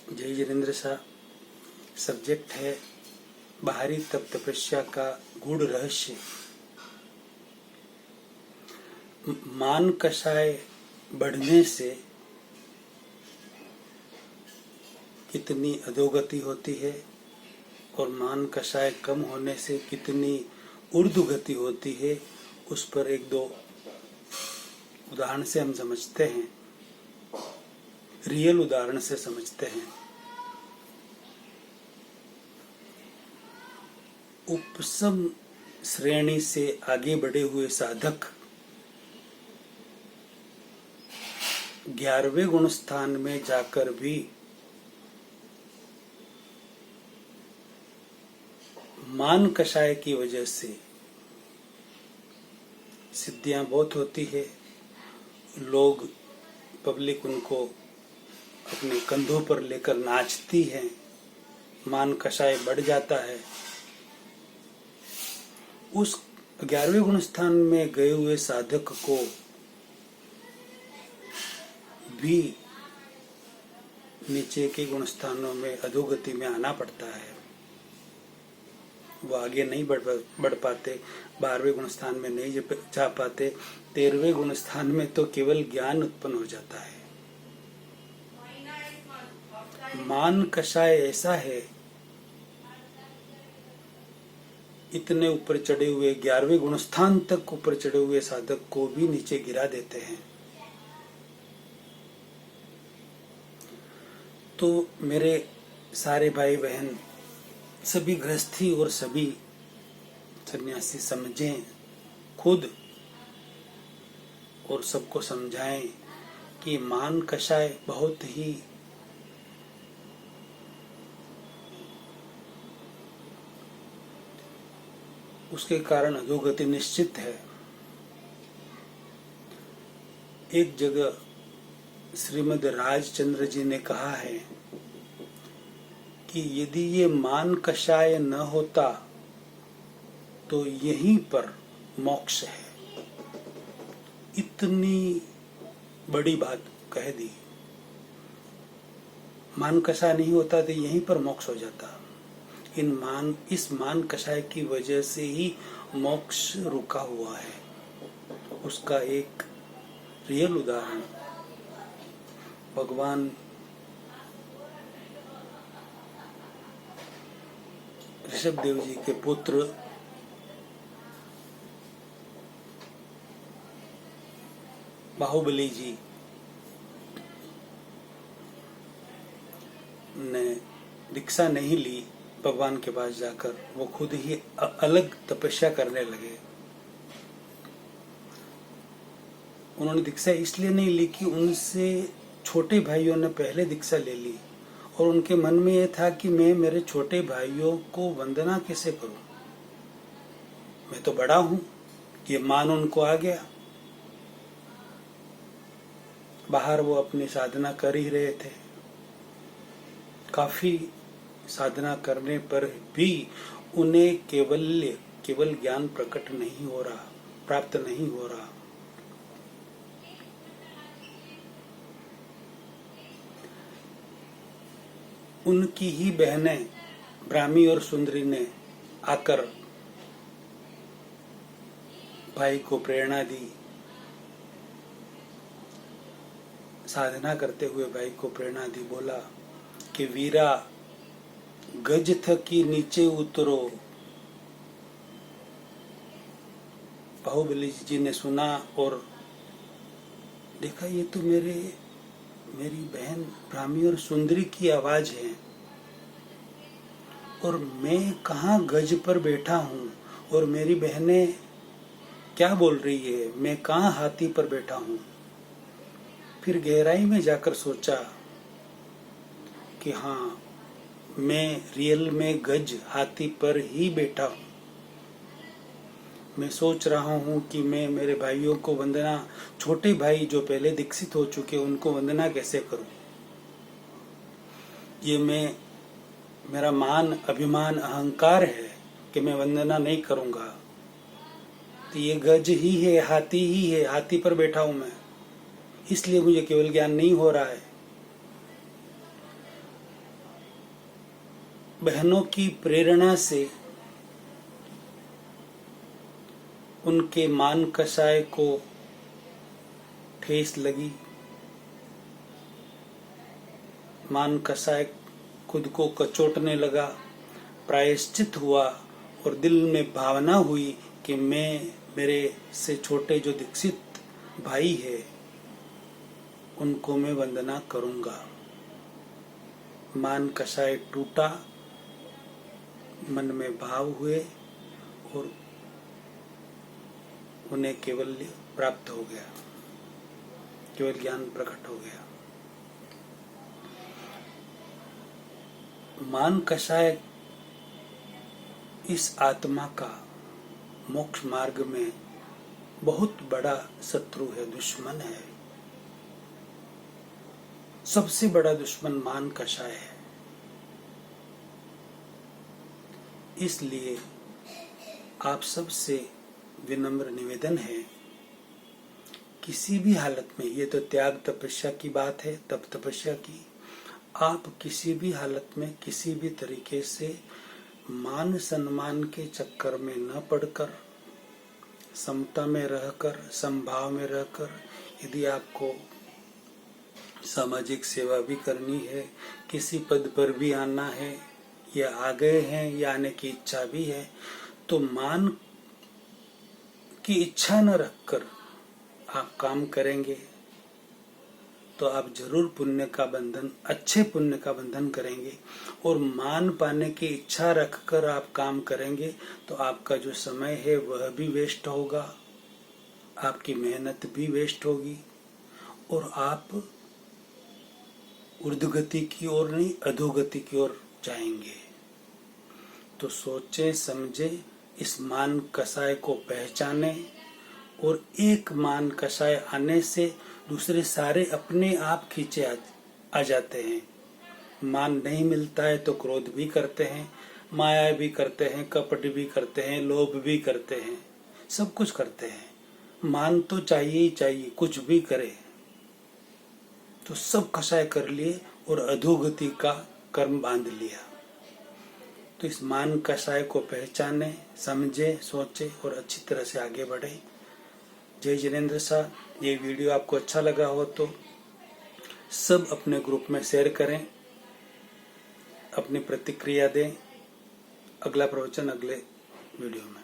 जय जिनेन्द्र शाह। सब्जेक्ट है बाहरी तप तपस्या का गूढ़ रहस्य। मान कषाय बढ़ने से कितनी अधोगति होती है और मान कषाय कम होने से कितनी ऊर्ध्वगति होती है, उस पर एक दो उदाहरण से हम समझते हैं, रियल उदाहरण से समझते हैं। उपसम श्रेणी से आगे बढ़े हुए साधक 11वें गुण स्थान में जाकर भी मान कषाय की वजह से सिद्धियां बहुत होती है। लोग, पब्लिक उनको अपने कंधों पर लेकर नाचती है, मान कषाय बढ़ जाता है। उस 11वें गुण स्थान में गए हुए साधक को भी नीचे के गुण स्थानों में अधोगति में आना पड़ता है। वो आगे नहीं बढ़ पाते, 12वें गुण स्थान में नहीं जा पाते, 13वें गुण स्थान में तो केवल ज्ञान उत्पन्न हो जाता है। मान कषाय ऐसा है, इतने ऊपर चढ़े हुए 11वें गुण स्थान तक ऊपर चढ़े हुए साधक को भी नीचे गिरा देते हैं। तो मेरे सारे भाई बहन, सभी गृहस्थी और सभी सन्यासी समझें खुद और सबको समझाएं कि मान कषाय बहुत ही उसके कारण अधोगति निश्चित है। एक जगह श्रीमद् राजचंद्र जी ने कहा है कि यदि ये मान कषाय न होता तो यहीं पर मोक्ष है। इतनी बड़ी बात कह दी। मान कषाय नहीं होता तो यहीं पर मोक्ष हो जाता। इस मान कषाय की वजह से ही मोक्ष रुका हुआ है। उसका एक रियल उदाहरण भगवान ऋषभदेव जी के पुत्र बाहुबली जी ने दीक्षा नहीं ली। भगवान के पास जाकर वो खुद ही अलग तपस्या करने लगे। उन्होंने दीक्षा इसलिए नहीं ली कि उनसे छोटे भाइयों ने पहले दीक्षा ले ली और उनके मन में यह था कि मैं मेरे छोटे भाइयों को वंदना कैसे करूं, मैं तो बड़ा हूं। ये मान उनको आ गया। बाहर वो अपनी साधना कर ही रहे थे। काफी साधना करने पर भी उन्हें केवल ज्ञान प्रकट नहीं हो रहा, प्राप्त नहीं हो रहा। उनकी ही बहनें ब्राह्मी और सुंदरी ने आकर भाई को प्रेरणा दी। साधना करते हुए भाई को प्रेरणा दी, बोला कि वीरा गज थकी नीचे उतरो। बाहुबली जी ने सुना और देखा ये तो मेरी बहन ब्राह्मी और सुंदरी की आवाज है और मैं कहाँ गज पर बैठा हूँ और मेरी बहनें क्या बोल रही है, मैं कहाँ हाथी पर बैठा हूँ। फिर गहराई में जाकर सोचा कि हाँ, मैं रियल में गज हाथी पर ही बैठा हूँ। मैं सोच रहा हूँ कि मैं मेरे भाइयों को वंदना, छोटे भाई जो पहले दीक्षित हो चुके उनको वंदना कैसे करूं। ये मेरा मान, अभिमान, अहंकार है कि मैं वंदना नहीं करूंगा। तो ये गज ही है, हाथी ही है, हाथी पर बैठा हूं मैं, इसलिए मुझे केवल ज्ञान नहीं हो रहा है। बहनों की प्रेरणा से उनके मान कसाय को ठेस लगी। मान कसाय खुद को कचोटने लगा, प्रायश्चित हुआ और दिल में भावना हुई कि मैं मेरे से छोटे जो दीक्षित भाई है उनको मैं वंदना करूंगा। मान कसाय टूटा, मन में भाव हुए और उन्हें केवल्य प्राप्त हो गया, केवल ज्ञान प्रकट हो गया। मान कसाय इस आत्मा का मोक्ष मार्ग में बहुत बड़ा शत्रु है, दुश्मन है। सबसे बड़ा दुश्मन मान कसाय है। इसलिए आप सबसे विनम्र निवेदन है, किसी भी हालत में, ये तो त्याग तपस्या की बात है, तप तपस्या की, आप किसी भी हालत में किसी भी तरीके से मान सम्मान के चक्कर में न पड़कर, समता में रहकर, समभाव में रहकर, यदि आपको सामाजिक सेवा भी करनी है, किसी पद पर भी आना है, या आ गए हैं या आने की इच्छा भी है, तो मान की इच्छा न रखकर आप काम करेंगे तो आप जरूर पुण्य का बंधन, अच्छे पुण्य का बंधन करेंगे। और मान पाने की इच्छा रखकर आप काम करेंगे तो आपका जो समय है वह भी वेस्ट होगा, आपकी मेहनत भी वेस्ट होगी और आप ऊर्ध्वगति की ओर नहीं, अधोगति की ओर जाएंगे। तो सोचे समझे, इस मान कसाय को पहचाने, और एक मान कसाय आने से दूसरे सारे अपने आप खींचे आ जाते हैं। मान नहीं मिलता है तो क्रोध भी करते हैं, माया भी करते हैं, कपट भी करते हैं, लोभ भी करते हैं, सब कुछ करते हैं। मान तो चाहिए ही चाहिए, कुछ भी करे। तो सब कसाय कर लिए और अधोगति का कर्म बांध लिया। तो इस मान कसाय को पहचाने, समझे, सोचे और अच्छी तरह से आगे बढ़े। जय जिनेंद्र साहब, ये वीडियो आपको अच्छा लगा हो तो सब अपने ग्रुप में शेयर करें, अपनी प्रतिक्रिया दें। अगला प्रवचन अगले वीडियो में।